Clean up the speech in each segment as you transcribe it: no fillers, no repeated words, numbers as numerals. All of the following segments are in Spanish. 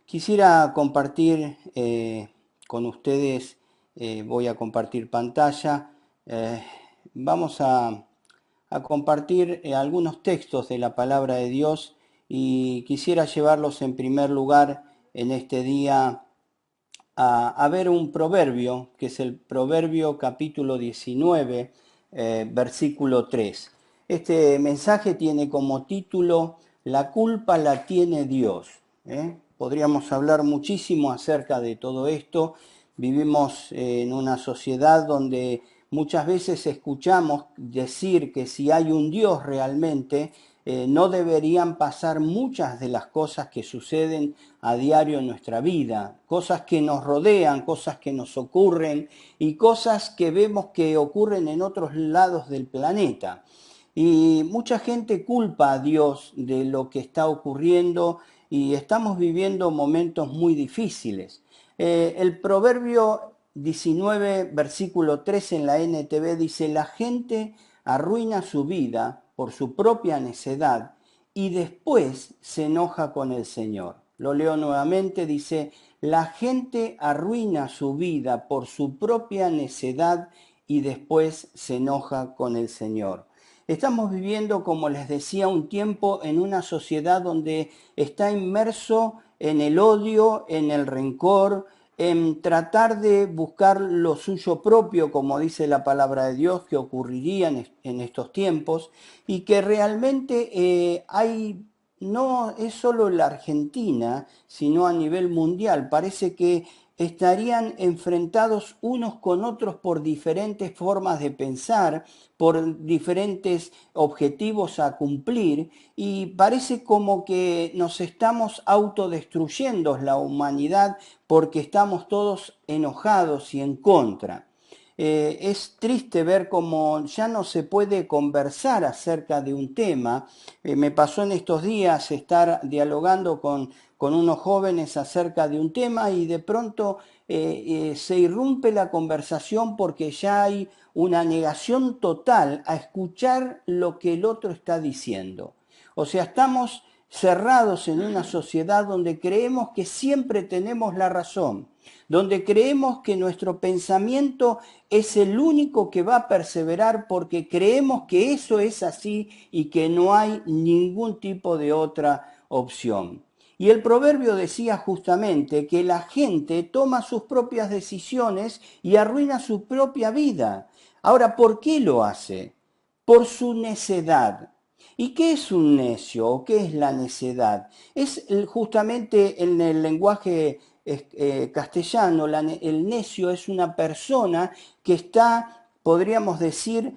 Quisiera compartir con ustedes, voy a compartir pantalla, eh, vamos a compartir algunos textos de la palabra de Dios y quisiera llevarlos en primer lugar en este día a ver un proverbio, que es el Proverbio capítulo 19, versículo 3. Este mensaje tiene como título La culpa la tiene Dios. Podríamos hablar muchísimo acerca de todo esto. Vivimos en una sociedad donde muchas veces escuchamos decir que si hay un Dios realmente, no deberían pasar muchas de las cosas que suceden a diario en nuestra vida, cosas que nos rodean, cosas que nos ocurren y cosas que vemos que ocurren en otros lados del planeta. Y mucha gente culpa a Dios de lo que está ocurriendo y estamos viviendo momentos muy difíciles. El Proverbio 19, versículo 3 en la NTV dice: la gente arruina su vida por su propia necedad y después se enoja con el Señor. Lo leo nuevamente, dice: la gente arruina su vida por su propia necedad y después se enoja con el Señor. Estamos viviendo, como les decía, un tiempo en una sociedad donde está inmerso en el odio, en el rencor, en tratar de buscar lo suyo propio, como dice la palabra de Dios, que ocurriría en estos tiempos, y que realmente no es solo la Argentina, sino a nivel mundial. Parece que estarían enfrentados unos con otros por diferentes formas de pensar, por diferentes objetivos a cumplir, y parece como que nos estamos autodestruyendo la humanidad porque estamos todos enojados y en contra. Es triste ver cómo ya no se puede conversar acerca de un tema. Me pasó en estos días estar dialogando con unos jóvenes acerca de un tema y de pronto se irrumpe la conversación porque ya hay una negación total a escuchar lo que el otro está diciendo. O sea, estamos cerrados en una sociedad donde creemos que siempre tenemos la razón, donde creemos que nuestro pensamiento es el único que va a perseverar porque creemos que eso es así y que no hay ningún tipo de otra opción. Y el proverbio decía justamente que la gente toma sus propias decisiones y arruina su propia vida. Ahora, ¿por qué lo hace? Por su necedad. ¿Y qué es un necio o qué es la necedad? Es justamente en el lenguaje castellano, el necio es una persona que está, podríamos decir,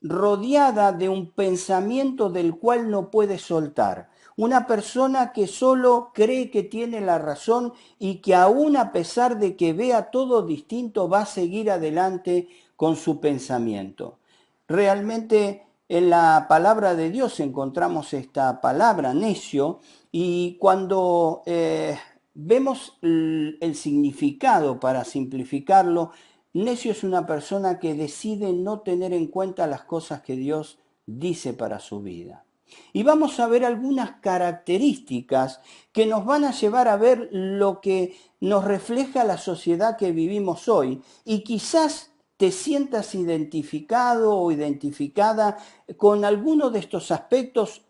rodeada de un pensamiento del cual no puede soltar. Una persona que solo cree que tiene la razón y que aún a pesar de que vea todo distinto va a seguir adelante con su pensamiento. Realmente en la palabra de Dios encontramos esta palabra necio y cuando vemos el significado, para simplificarlo, necio es una persona que decide no tener en cuenta las cosas que Dios dice para su vida. Y vamos a ver algunas características que nos van a llevar a ver lo que nos refleja la sociedad que vivimos hoy. Y quizás te sientas identificado o identificada con alguno de estos aspectos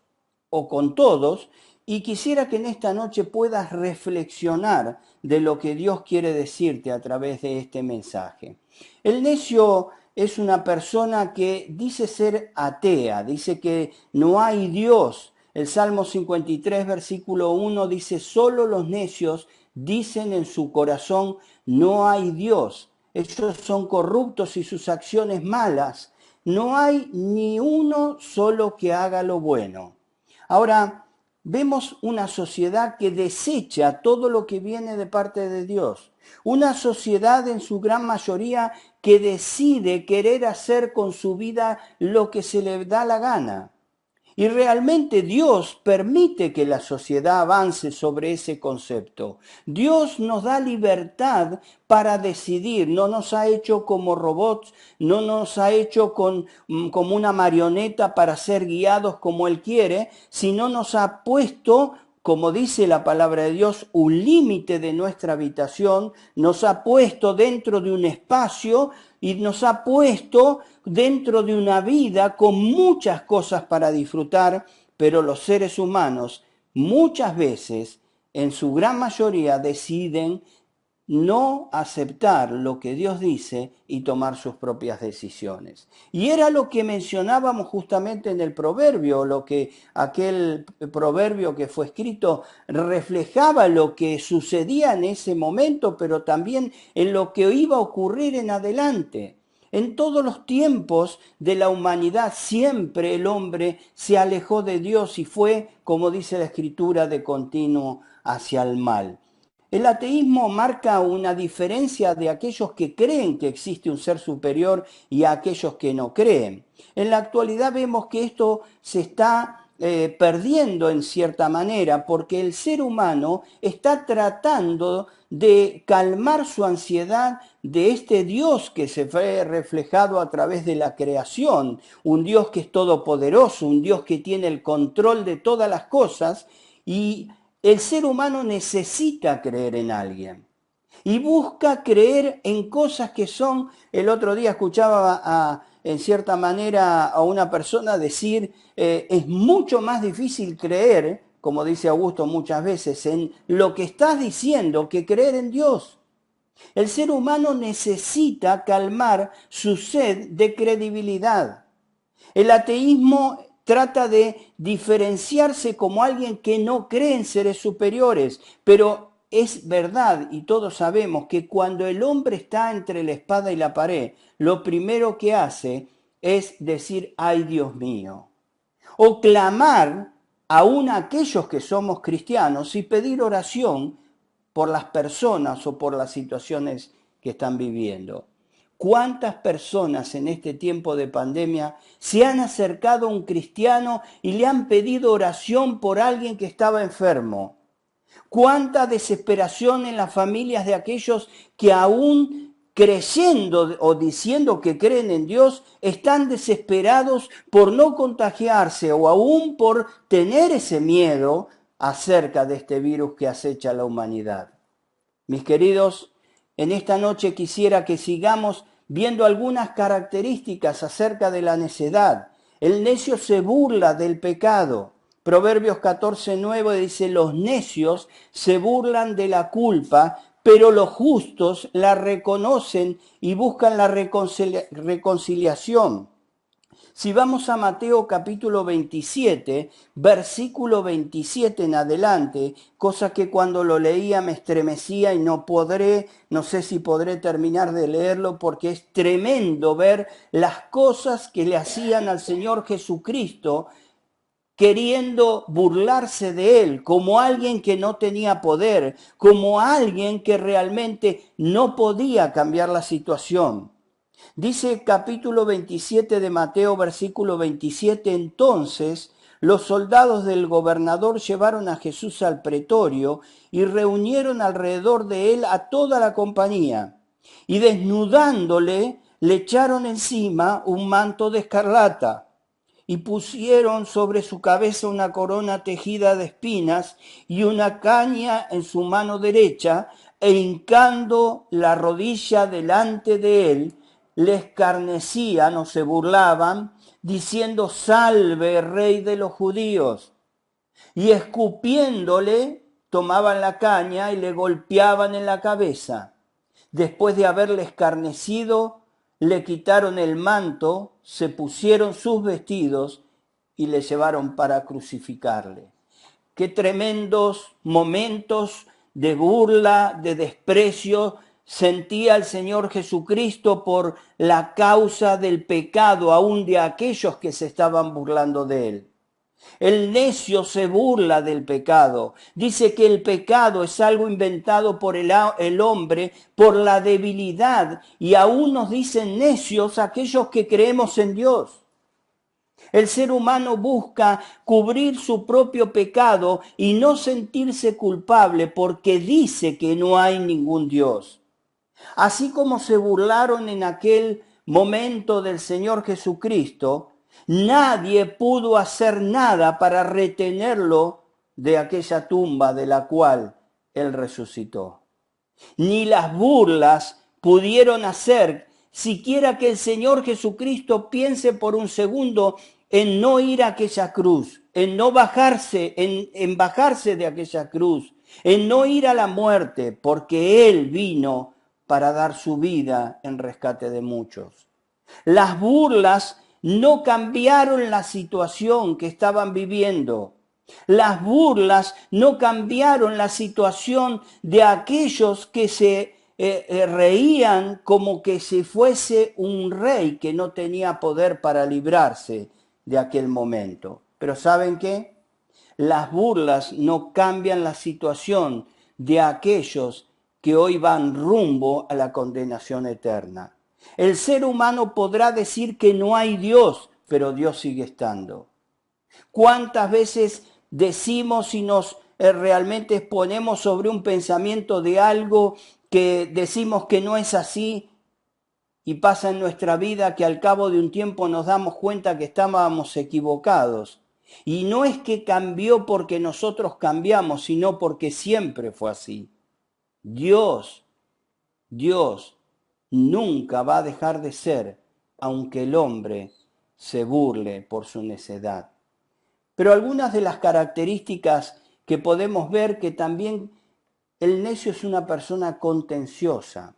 o con todos, y quisiera que en esta noche puedas reflexionar de lo que Dios quiere decirte a través de este mensaje. El necio es una persona que dice ser atea, dice que no hay Dios. El Salmo 53, versículo 1 dice: solo los necios dicen en su corazón, no hay Dios. Ellos son corruptos y sus acciones malas. No hay ni uno solo que haga lo bueno. Ahora, vemos una sociedad que desecha todo lo que viene de parte de Dios. Una sociedad en su gran mayoría que decide querer hacer con su vida lo que se le da la gana. Y realmente Dios permite que la sociedad avance sobre ese concepto. Dios nos da libertad para decidir, no nos ha hecho como robots, no nos ha hecho como una marioneta para ser guiados como Él quiere, sino nos ha puesto como dice la palabra de Dios, un límite de nuestra habitación, nos ha puesto dentro de un espacio y nos ha puesto dentro de una vida con muchas cosas para disfrutar, pero los seres humanos muchas veces, en su gran mayoría, deciden no aceptar lo que Dios dice y tomar sus propias decisiones. Y era lo que mencionábamos justamente en el proverbio, lo que aquel proverbio que fue escrito reflejaba lo que sucedía en ese momento, pero también en lo que iba a ocurrir en adelante. En todos los tiempos de la humanidad siempre el hombre se alejó de Dios y fue, como dice la Escritura, de continuo hacia el mal. El ateísmo marca una diferencia de aquellos que creen que existe un ser superior y a aquellos que no creen. En la actualidad vemos que esto se está perdiendo en cierta manera porque el ser humano está tratando de calmar su ansiedad de este Dios que se ve reflejado a través de la creación, un Dios que es todopoderoso, un Dios que tiene el control de todas las cosas, y el ser humano necesita creer en alguien y busca creer en cosas que son. El otro día escuchaba en cierta manera a una persona decir, es mucho más difícil creer, como dice Augusto muchas veces, en lo que estás diciendo que creer en Dios. El ser humano necesita calmar su sed de credibilidad. El ateísmo trata de diferenciarse como alguien que no cree en seres superiores, pero es verdad y todos sabemos que cuando el hombre está entre la espada y la pared, lo primero que hace es decir, ay Dios mío, o clamar aún a aquellos que somos cristianos y pedir oración por las personas o por las situaciones que están viviendo. ¿Cuántas personas en este tiempo de pandemia se han acercado a un cristiano y le han pedido oración por alguien que estaba enfermo? ¿Cuánta desesperación en las familias de aquellos que aún creyendo o diciendo que creen en Dios están desesperados por no contagiarse o aún por tener ese miedo acerca de este virus que acecha a la humanidad? Mis queridos, en esta noche quisiera que sigamos viendo algunas características acerca de la necedad. El necio se burla del pecado. Proverbios 14:9 dice, los necios se burlan de la culpa, pero los justos la reconocen y buscan la reconciliación. Si vamos a Mateo capítulo 27, versículo 27 en adelante, cosa que cuando lo leía me estremecía y no sé si podré terminar de leerlo porque es tremendo ver las cosas que le hacían al Señor Jesucristo, queriendo burlarse de él como alguien que no tenía poder, como alguien que realmente no podía cambiar la situación. Dice capítulo 27 de Mateo, versículo 27, entonces los soldados del gobernador llevaron a Jesús al pretorio y reunieron alrededor de él a toda la compañía, y desnudándole le echaron encima un manto de escarlata y pusieron sobre su cabeza una corona tejida de espinas y una caña en su mano derecha, e hincando la rodilla delante de él, le escarnecían o se burlaban, diciendo, salve, rey de los judíos. Y escupiéndole, tomaban la caña y le golpeaban en la cabeza. Después de haberle escarnecido, le quitaron el manto, se pusieron sus vestidos y le llevaron para crucificarle. Qué tremendos momentos de burla, de desprecio sentía el Señor Jesucristo por la causa del pecado, aún de aquellos que se estaban burlando de él. El necio se burla del pecado. Dice que el pecado es algo inventado por el hombre por la debilidad, y aún nos dicen necios aquellos que creemos en Dios. El ser humano busca cubrir su propio pecado y no sentirse culpable porque dice que no hay ningún Dios. Así como se burlaron en aquel momento del Señor Jesucristo, nadie pudo hacer nada para retenerlo de aquella tumba de la cual Él resucitó. Ni las burlas pudieron hacer siquiera que el Señor Jesucristo piense por un segundo en no ir a aquella cruz, en no bajarse, en bajarse de aquella cruz, en no ir a la muerte, porque Él vino para dar su vida en rescate de muchos. Las burlas no cambiaron la situación que estaban viviendo. Las burlas no cambiaron la situación de aquellos que se reían como que si fuese un rey que no tenía poder para librarse de aquel momento. Pero ¿saben qué? Las burlas no cambian la situación de aquellos que hoy van rumbo a la condenación eterna. El ser humano podrá decir que no hay Dios, pero Dios sigue estando. ¿Cuántas veces decimos y nos realmente exponemos sobre un pensamiento de algo que decimos que no es así y pasa en nuestra vida que al cabo de un tiempo nos damos cuenta que estábamos equivocados? Y no es que cambió porque nosotros cambiamos, sino porque siempre fue así. Dios nunca va a dejar de ser, aunque el hombre se burle por su necedad. Pero algunas de las características que podemos ver que también el necio es una persona contenciosa.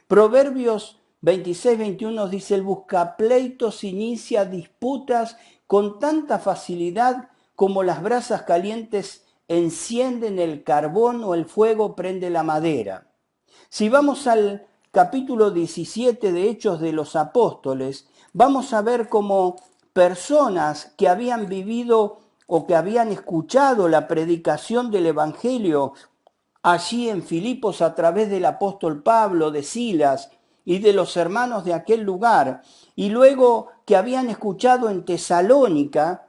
Proverbios 26-21 dice: el buscapleitos inicia disputas con tanta facilidad como las brasas calientes encienden el carbón o el fuego prende la madera. Si vamos al capítulo 17 de Hechos de los Apóstoles, vamos a ver cómo personas que habían vivido o que habían escuchado la predicación del Evangelio allí en Filipos a través del apóstol Pablo, de Silas y de los hermanos de aquel lugar, y luego que habían escuchado en Tesalónica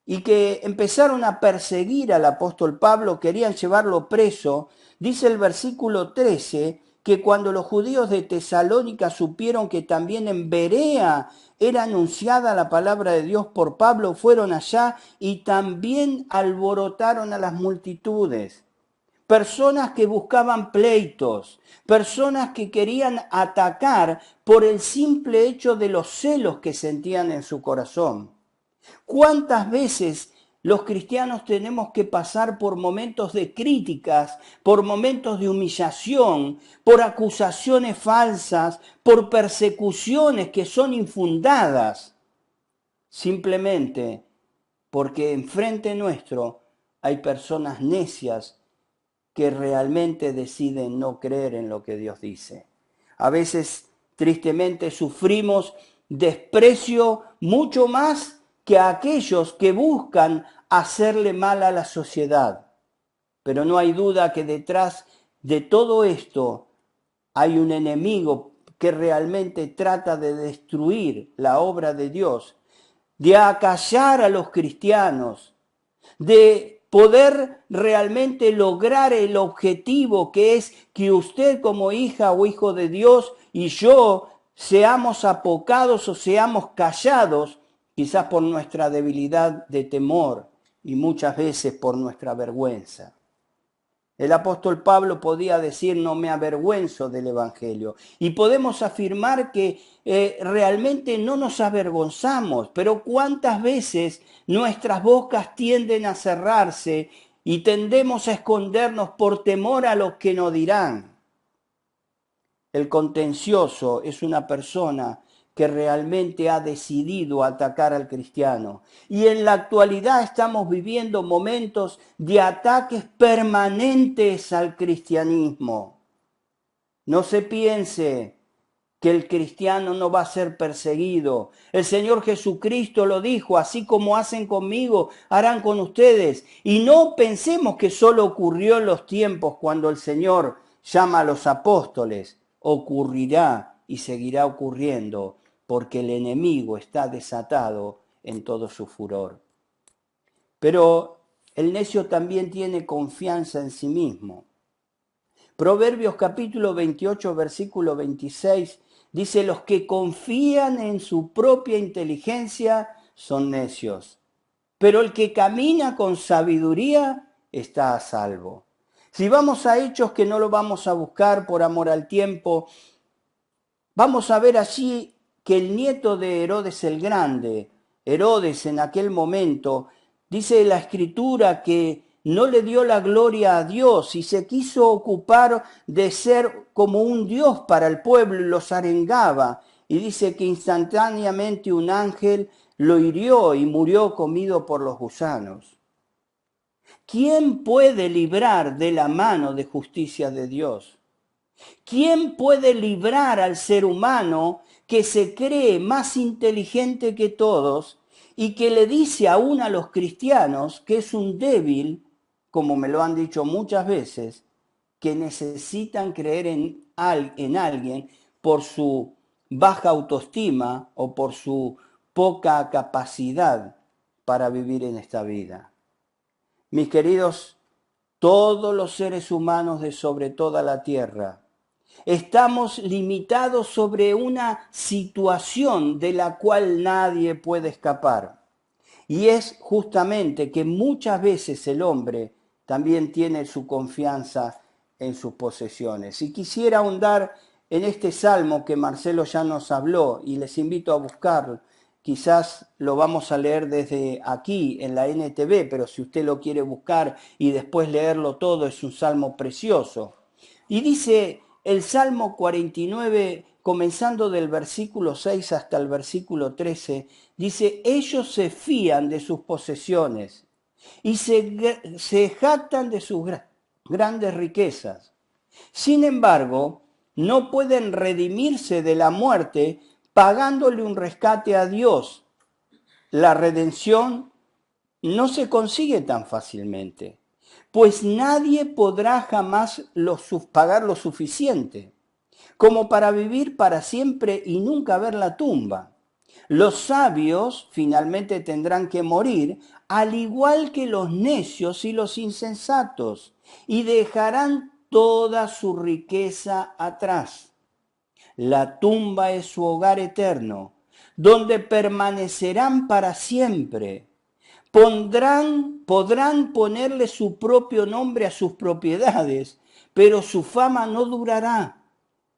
y que empezaron a perseguir al apóstol Pablo, querían llevarlo preso, dice el versículo 13, que cuando los judíos de Tesalónica supieron que también en Berea era anunciada la palabra de Dios por Pablo, fueron allá y también alborotaron a las multitudes. Personas que buscaban pleitos, personas que querían atacar por el simple hecho de los celos que sentían en su corazón. ¿Cuántas veces los cristianos tenemos que pasar por momentos de críticas, por momentos de humillación, por acusaciones falsas, por persecuciones que son infundadas? Simplemente porque enfrente nuestro hay personas necias que realmente deciden no creer en lo que Dios dice. A veces, tristemente, sufrimos desprecio mucho más que a aquellos que buscan hacerle mal a la sociedad. Pero no hay duda que detrás de todo esto hay un enemigo que realmente trata de destruir la obra de Dios, de acallar a los cristianos, de poder realmente lograr el objetivo que es que usted como hija o hijo de Dios y yo seamos apocados o seamos callados, quizás por nuestra debilidad de temor y muchas veces por nuestra vergüenza. El apóstol Pablo podía decir: no me avergüenzo del Evangelio. Y podemos afirmar que realmente no nos avergonzamos, pero cuántas veces nuestras bocas tienden a cerrarse y tendemos a escondernos por temor a lo que nos dirán. El contencioso es una persona que realmente ha decidido atacar al cristiano. Y en la actualidad estamos viviendo momentos de ataques permanentes al cristianismo. No se piense que el cristiano no va a ser perseguido. El Señor Jesucristo lo dijo: así como hacen conmigo, harán con ustedes. Y no pensemos que solo ocurrió en los tiempos cuando el Señor llama a los apóstoles. Ocurrirá y seguirá ocurriendo, porque el enemigo está desatado en todo su furor. Pero el necio también tiene confianza en sí mismo. Proverbios capítulo 28, versículo 26, dice: los que confían en su propia inteligencia son necios, pero el que camina con sabiduría está a salvo. Si vamos a Hechos, que no lo vamos a buscar por amor al tiempo, vamos a ver allí que el nieto de Herodes el Grande, Herodes en aquel momento, dice la Escritura que no le dio la gloria a Dios y se quiso ocupar de ser como un Dios para el pueblo y los arengaba. Y dice que instantáneamente un ángel lo hirió y murió comido por los gusanos. ¿Quién puede librar de la mano de justicia de Dios? ¿Quién puede librar al ser humano que se cree más inteligente que todos y que le dice aún a los cristianos que es un débil, como me lo han dicho muchas veces, que necesitan creer en alguien por su baja autoestima o por su poca capacidad para vivir en esta vida? Mis queridos, todos los seres humanos de sobre toda la tierra estamos limitados sobre una situación de la cual nadie puede escapar. Y es justamente que muchas veces el hombre también tiene su confianza en sus posesiones. Y quisiera ahondar en este salmo que Marcelo ya nos habló y les invito a buscarlo. Quizás lo vamos a leer desde aquí en la NTV, pero si usted lo quiere buscar y después leerlo todo, es un salmo precioso. Y dice el Salmo 49, comenzando del versículo 6 hasta el versículo 13, dice, ellos se fían de sus posesiones y se jactan de sus grandes riquezas. Sin embargo, no pueden redimirse de la muerte pagándole un rescate a Dios. La redención no se consigue tan fácilmente, pues nadie podrá jamás pagar lo suficiente como para vivir para siempre y nunca ver la tumba. Los sabios finalmente tendrán que morir, al igual que los necios y los insensatos, y dejarán toda su riqueza atrás. La tumba es su hogar eterno, donde permanecerán para siempre. Podrán ponerle su propio nombre a sus propiedades, pero su fama no durará.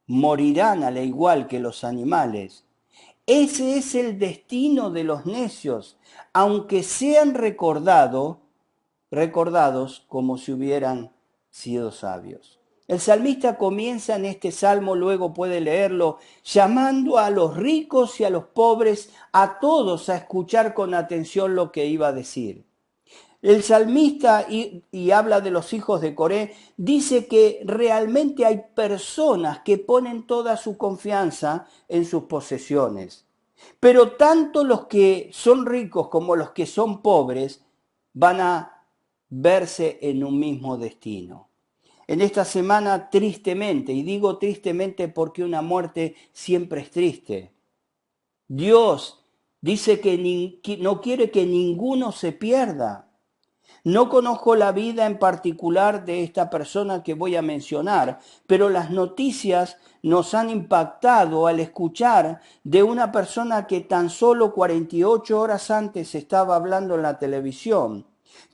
Morirán al igual que los animales. Ese es el destino de los necios, aunque sean recordados como si hubieran sido sabios. El salmista comienza en este salmo, luego puede leerlo, llamando a los ricos y a los pobres, a todos a escuchar con atención lo que iba a decir. El salmista, y habla de los hijos de Coré, dice que realmente hay personas que ponen toda su confianza en sus posesiones. Pero tanto los que son ricos como los que son pobres van a verse en un mismo destino. En esta semana, tristemente, y digo tristemente porque una muerte siempre es triste, Dios dice que no quiere que ninguno se pierda. No conozco la vida en particular de esta persona que voy a mencionar, pero las noticias nos han impactado al escuchar de una persona que tan solo 48 horas antes estaba hablando en la televisión,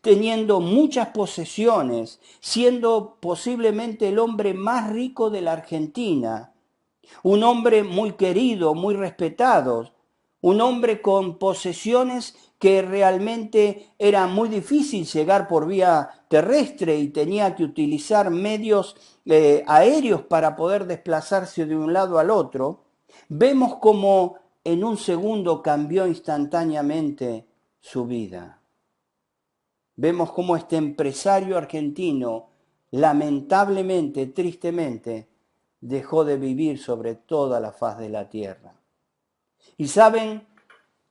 teniendo muchas posesiones, siendo posiblemente el hombre más rico de la Argentina, un hombre muy querido, muy respetado, un hombre con posesiones que realmente era muy difícil llegar por vía terrestre y tenía que utilizar medios aéreos para poder desplazarse de un lado al otro. Vemos cómo en un segundo cambió instantáneamente su vida. Vemos cómo este empresario argentino, lamentablemente, tristemente, dejó de vivir sobre toda la faz de la tierra. Y saben,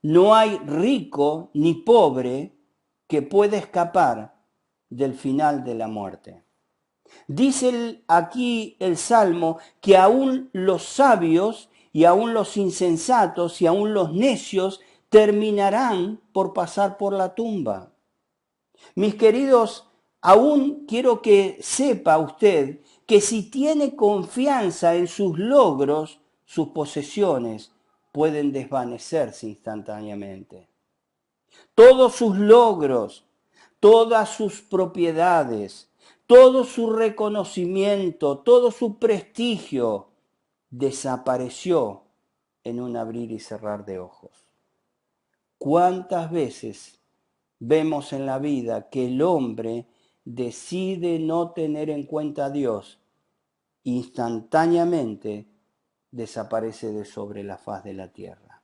no hay rico ni pobre que pueda escapar del final de la muerte. Dice aquí el Salmo que aún los sabios y aún los insensatos y aún los necios terminarán por pasar por la tumba. Mis queridos, aún quiero que sepa usted que si tiene confianza en sus logros, sus posesiones pueden desvanecerse instantáneamente. todos sus logros, todas sus propiedades, todo su reconocimiento, todo su prestigio desapareció en un abrir y cerrar de ojos. ¿Cuántas veces vemos en la vida que el hombre decide no tener en cuenta a Dios, instantáneamente desaparece de sobre la faz de la tierra?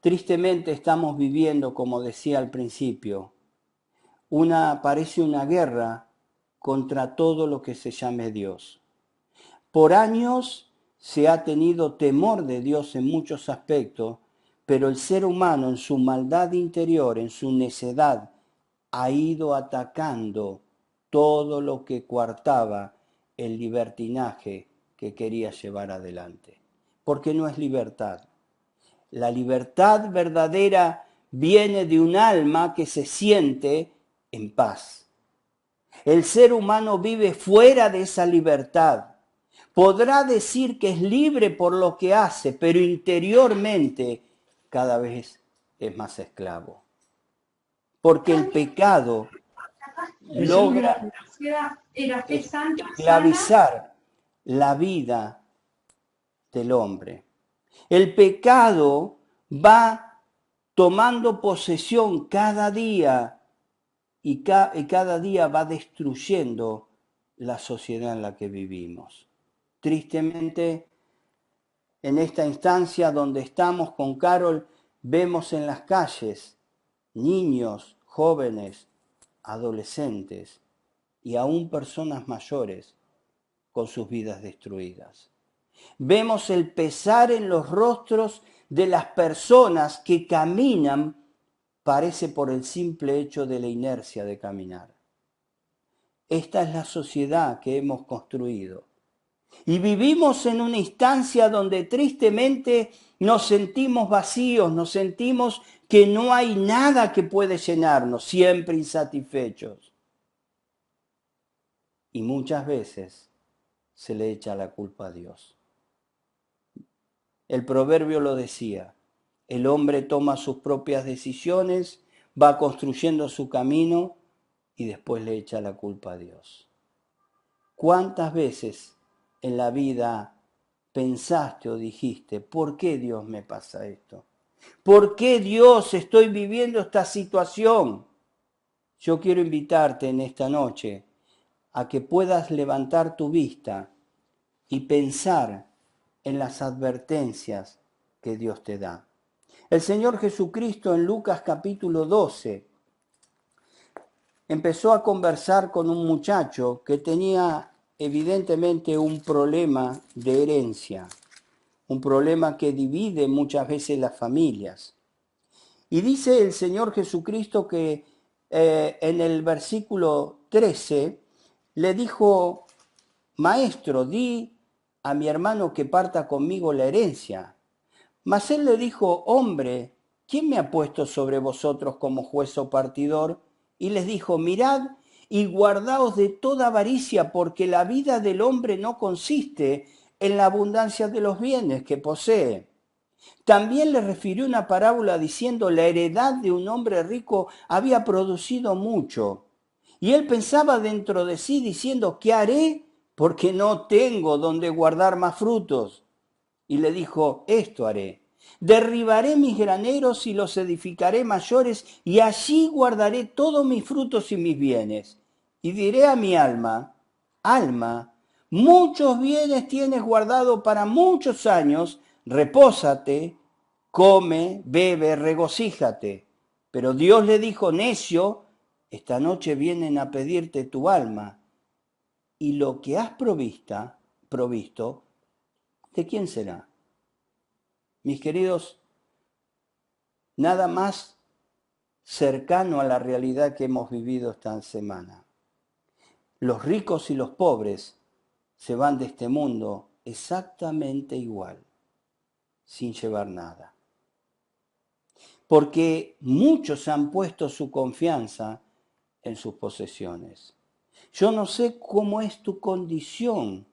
Tristemente estamos viviendo, como decía al principio, parece una guerra contra todo lo que se llame Dios. Por años se ha tenido temor de Dios en muchos aspectos, pero el ser humano en su maldad interior, en su necedad, ha ido atacando todo lo que coartaba el libertinaje que quería llevar adelante. Porque no es libertad. La libertad verdadera viene de un alma que se siente en paz. El ser humano vive fuera de esa libertad. Podrá decir que es libre por lo que hace, pero interiormente cada vez es más esclavo. Porque el pecado logra esclavizar la vida del hombre. El pecado va tomando posesión cada día y cada día va destruyendo la sociedad en la que vivimos. Tristemente, en esta instancia donde estamos con Carol, vemos en las calles niños, jóvenes, adolescentes y aún personas mayores con sus vidas destruidas. Vemos el pesar en los rostros de las personas que caminan, parece por el simple hecho de la inercia de caminar. Esta es la sociedad que hemos construido. Y vivimos en una instancia donde tristemente nos sentimos vacíos, nos sentimos que no hay nada que puede llenarnos, siempre insatisfechos. Y muchas veces se le echa la culpa a Dios. El proverbio lo decía, el hombre toma sus propias decisiones, va construyendo su camino y después le echa la culpa a Dios. ¿Cuántas veces en la vida pensaste o dijiste, ¿por qué Dios me pasa esto? ¿Por qué Dios estoy viviendo esta situación? Yo quiero invitarte en esta noche a que puedas levantar tu vista y pensar en las advertencias que Dios te da. El Señor Jesucristo en Lucas capítulo 12 empezó a conversar con un muchacho que tenía evidentemente un problema de herencia, un problema que divide muchas veces las familias. Y dice el Señor Jesucristo que en el versículo 13 le dijo, Maestro, di a mi hermano que parta conmigo la herencia. Mas él le dijo, hombre, ¿quién me ha puesto sobre vosotros como juez o partidor? Y les dijo, mirad y guardaos de toda avaricia, porque la vida del hombre no consiste en la abundancia de los bienes que posee. También le refirió una parábola diciendo, la heredad de un hombre rico había producido mucho. Y él pensaba dentro de sí diciendo, ¿qué haré? Porque no tengo donde guardar más frutos. Y le dijo, esto haré. Derribaré mis graneros y los edificaré mayores, y allí guardaré todos mis frutos y mis bienes. Y diré a mi alma, alma, muchos bienes tienes guardado para muchos años, repósate, come, bebe, regocíjate. Pero Dios le dijo, necio, esta noche vienen a pedirte tu alma, y lo que has provisto, ¿de quién será? Mis queridos, nada más cercano a la realidad que hemos vivido esta semana. Los ricos y los pobres se van de este mundo exactamente igual, sin llevar nada. Porque muchos han puesto su confianza en sus posesiones. Yo no sé cómo es tu condición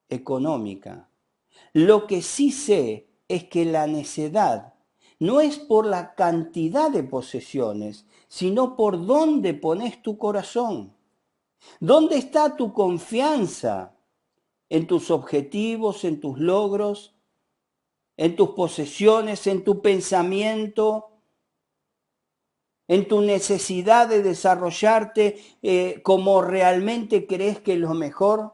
económica. Lo que sí sé es que la necedad no es por la cantidad de posesiones, sino por dónde pones tu corazón. ¿Dónde está tu confianza? ¿En tus objetivos, en tus logros, en tus posesiones, en tu pensamiento, en tu necesidad de desarrollarte como realmente crees que es lo mejor?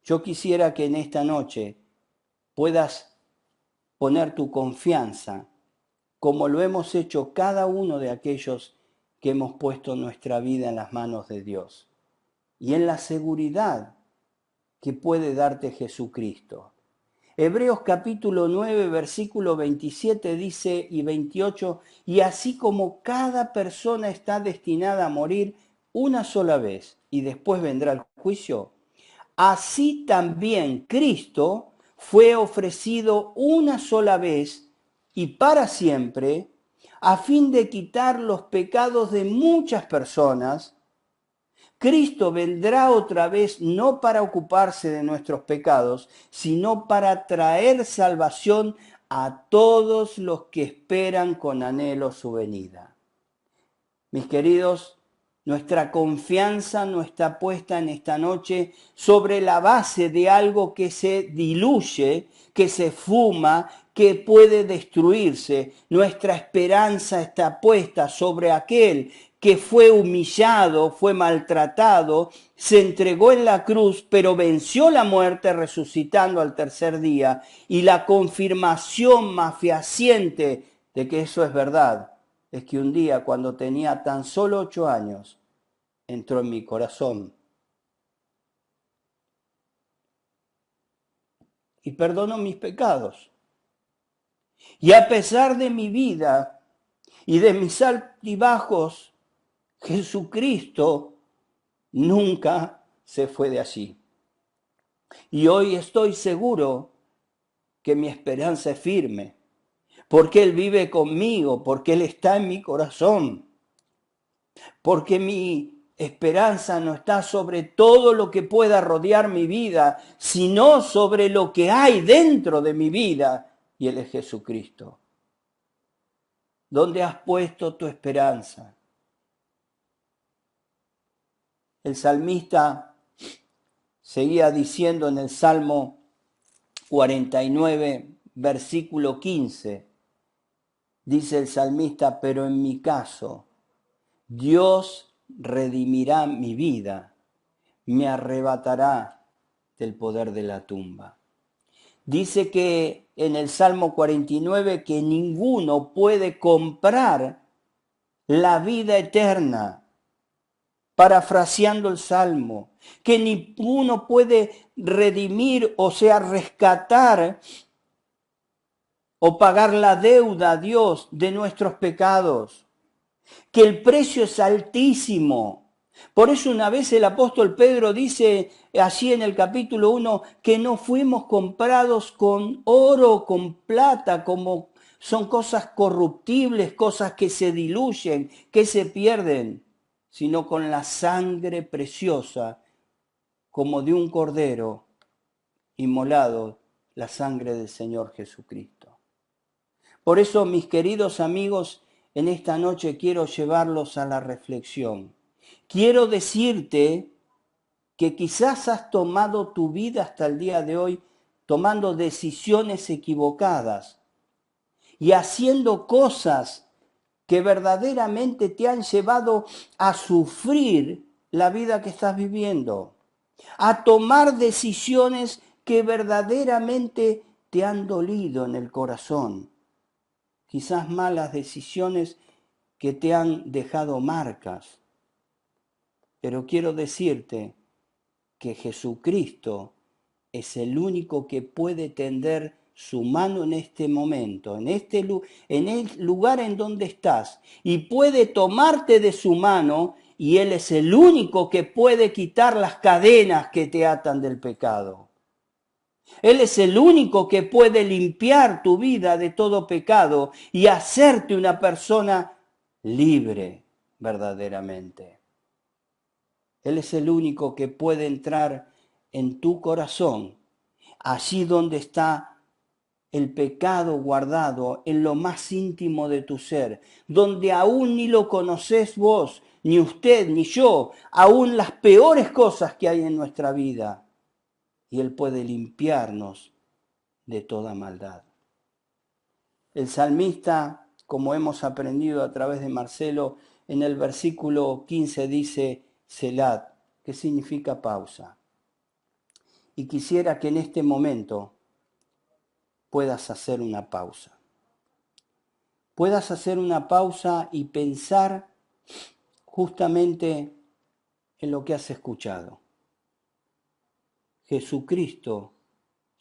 Yo quisiera que en esta noche puedas poner tu confianza, como lo hemos hecho cada uno de aquellos que hemos puesto nuestra vida en las manos de Dios, y en la seguridad que puede darte Jesucristo. Hebreos capítulo 9, versículo 27 dice y 28, y así como cada persona está destinada a morir una sola vez y después vendrá el juicio, así también Cristo fue ofrecido una sola vez y para siempre, a fin de quitar los pecados de muchas personas. Cristo vendrá otra vez no para ocuparse de nuestros pecados, sino para traer salvación a todos los que esperan con anhelo su venida. Mis queridos, nuestra confianza no está puesta en esta noche sobre la base de algo que se diluye, que se fuma, que puede destruirse. Nuestra esperanza está puesta sobre aquel que fue humillado, fue maltratado, se entregó en la cruz, pero venció la muerte resucitando al tercer día. Y la confirmación más fehaciente de que eso es verdad es que un día, cuando tenía tan solo 8 años, entró en mi corazón y perdonó mis pecados. Y a pesar de mi vida y de mis altibajos, Jesucristo nunca se fue de allí. Y hoy estoy seguro que mi esperanza es firme, porque Él vive conmigo, porque Él está en mi corazón, porque mi esperanza no está sobre todo lo que pueda rodear mi vida, sino sobre lo que hay dentro de mi vida, y Él es Jesucristo. ¿Dónde has puesto tu esperanza? El salmista seguía diciendo en el Salmo 49, versículo 15, dice el salmista, pero en mi caso, Dios redimirá mi vida, me arrebatará del poder de la tumba. Dice que en el Salmo 49 que ninguno puede comprar la vida eterna, parafraseando el Salmo, que ninguno puede redimir, o sea, rescatar o pagar la deuda a Dios de nuestros pecados, que el precio es altísimo. Por eso una vez el apóstol Pedro dice allí en el capítulo 1 que no fuimos comprados con oro, con plata, como son cosas corruptibles, cosas que se diluyen, que se pierden, sino con la sangre preciosa, como de un cordero inmolado, la sangre del Señor Jesucristo. Por eso, mis queridos amigos, en esta noche quiero llevarlos a la reflexión. Quiero decirte que quizás has tomado tu vida hasta el día de hoy tomando decisiones equivocadas y haciendo cosas que verdaderamente te han llevado a sufrir la vida que estás viviendo, a tomar decisiones que verdaderamente te han dolido en el corazón. Quizás malas decisiones que te han dejado marcas. Pero quiero decirte que Jesucristo es el único que puede tender su mano en este momento, en el lugar en donde estás, y puede tomarte de su mano, y Él es el único que puede quitar las cadenas que te atan del pecado. Él es el único que puede limpiar tu vida de todo pecado y hacerte una persona libre verdaderamente. Él es el único que puede entrar en tu corazón, allí donde está el pecado guardado en lo más íntimo de tu ser, donde aún ni lo conocés vos, ni usted, ni yo, aún las peores cosas que hay en nuestra vida. Y Él puede limpiarnos de toda maldad. El salmista, como hemos aprendido a través de Marcelo, en el versículo 15 dice Selat, que significa pausa. Y quisiera que en este momento puedas hacer una pausa. Puedas hacer una pausa y pensar justamente en lo que has escuchado. Jesucristo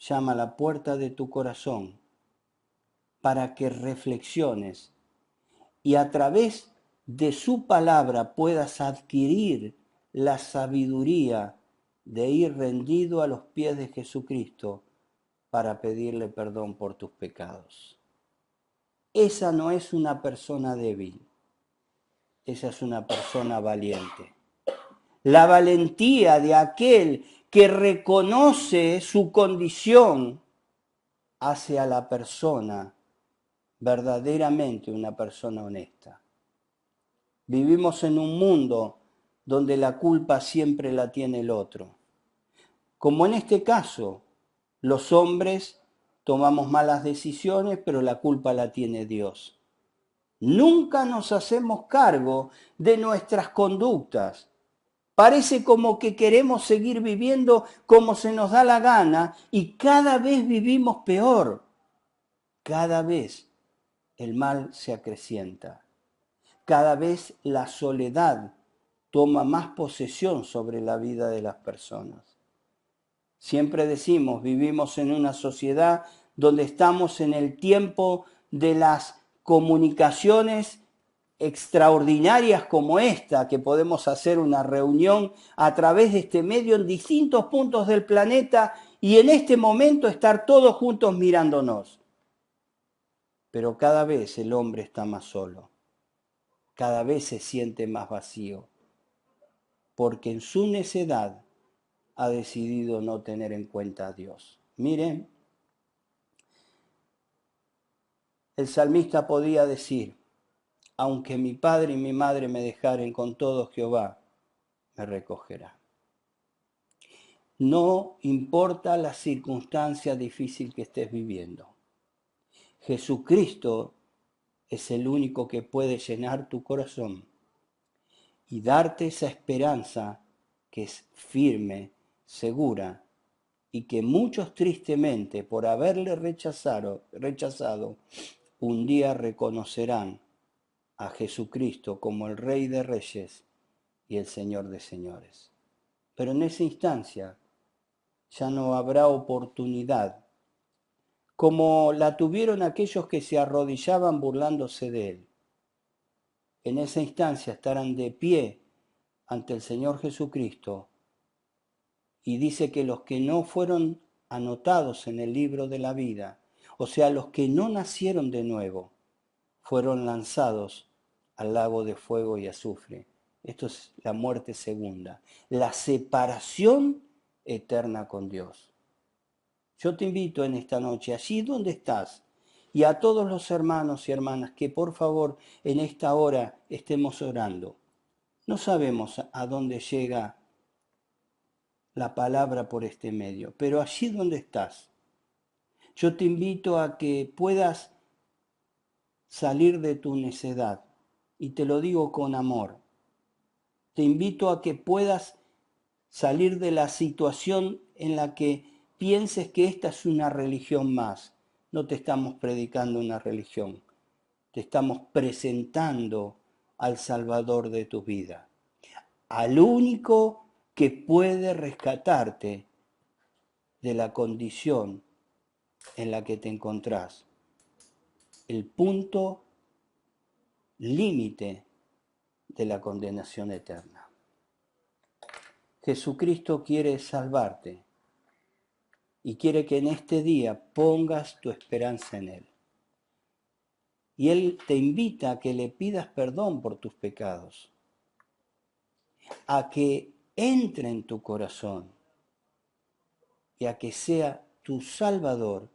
llama a la puerta de tu corazón para que reflexiones y a través de su palabra puedas adquirir la sabiduría de ir rendido a los pies de Jesucristo para pedirle perdón por tus pecados. Esa no es una persona débil, esa es una persona valiente. La valentía de aquel que reconoce su condición hace a la persona verdaderamente una persona honesta. Vivimos en un mundo donde la culpa siempre la tiene el otro. Como en este caso, los hombres tomamos malas decisiones, pero la culpa la tiene Dios. Nunca nos hacemos cargo de nuestras conductas. Parece como que queremos seguir viviendo como se nos da la gana y cada vez vivimos peor. Cada vez el mal se acrecienta. Cada vez la soledad toma más posesión sobre la vida de las personas. Siempre decimos, vivimos en una sociedad donde estamos en el tiempo de las comunicaciones extraordinarias como esta, que podemos hacer una reunión a través de este medio en distintos puntos del planeta y en este momento estar todos juntos mirándonos. Pero cada vez el hombre está más solo, cada vez se siente más vacío, porque en su necedad ha decidido no tener en cuenta a Dios. Miren, el salmista podía decir, aunque mi padre y mi madre me dejaren, con todo Jehová me recogerá. No importa la circunstancia difícil que estés viviendo. Jesucristo es el único que puede llenar tu corazón y darte esa esperanza que es firme, segura, y que muchos tristemente por haberle rechazado, un día reconocerán a Jesucristo como el Rey de Reyes y el Señor de Señores. Pero en esa instancia ya no habrá oportunidad, como la tuvieron aquellos que se arrodillaban burlándose de Él. En esa instancia estarán de pie ante el Señor Jesucristo y dice que los que no fueron anotados en el libro de la vida, o sea, los que no nacieron de nuevo, fueron lanzados al lago de fuego y azufre. Esto es la muerte segunda, la separación eterna con Dios. Yo te invito en esta noche, allí donde estás, y a todos los hermanos y hermanas que por favor en esta hora estemos orando. No sabemos a dónde llega la palabra por este medio, pero allí donde estás, yo te invito a que puedas salir de tu necedad, y te lo digo con amor. Te invito a que puedas salir de la situación en la que pienses que esta es una religión más. No te estamos predicando una religión, te estamos presentando al Salvador de tu vida, al único que puede rescatarte de la condición en la que te encontrás, el punto límite de la condenación eterna. Jesucristo quiere salvarte y quiere que en este día pongas tu esperanza en Él. Y Él te invita a que le pidas perdón por tus pecados, a que entre en tu corazón y a que sea tu Salvador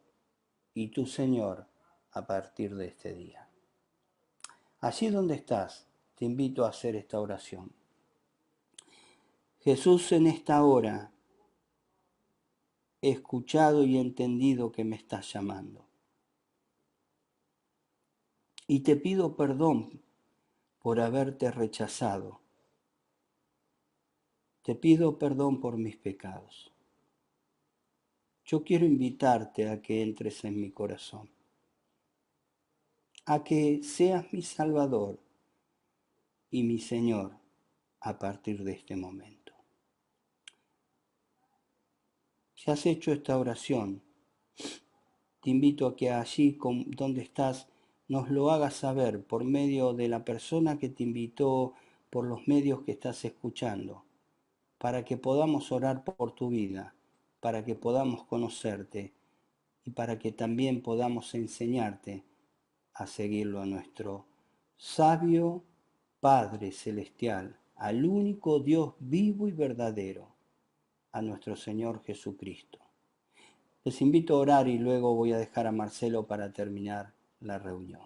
y tu Señor a partir de este día. Allí donde estás, te invito a hacer esta oración. Jesús, en esta hora he escuchado y entendido que me estás llamando. Y te pido perdón por haberte rechazado. Te pido perdón por mis pecados. Yo quiero invitarte a que entres en mi corazón, a que seas mi Salvador y mi Señor a partir de este momento. Si has hecho esta oración, te invito a que allí donde estás nos lo hagas saber por medio de la persona que te invitó, por los medios que estás escuchando, para que podamos orar por tu vida, para que podamos conocerte y para que también podamos enseñarte a seguirlo a nuestro sabio Padre Celestial, al único Dios vivo y verdadero, a nuestro Señor Jesucristo. Les invito a orar y luego voy a dejar a Marcelo para terminar la reunión.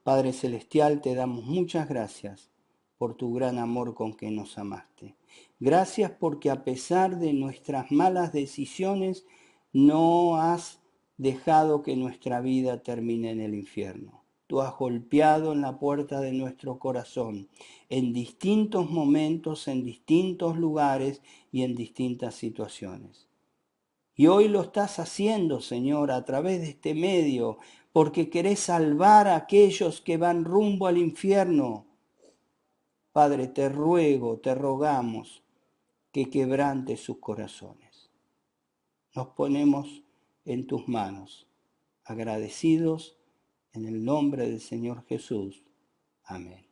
Padre Celestial, te damos muchas gracias por tu gran amor con que nos amaste. Gracias porque a pesar de nuestras malas decisiones, no has dejado que nuestra vida termine en el infierno. Tú has golpeado en la puerta de nuestro corazón en distintos momentos, en distintos lugares y en distintas situaciones. Y hoy lo estás haciendo, Señor, a través de este medio, porque querés salvar a aquellos que van rumbo al infierno. Padre, te ruego, te rogamos que quebrantes sus corazones. Nos ponemos en tus manos, agradecidos en el nombre del Señor Jesús. Amén.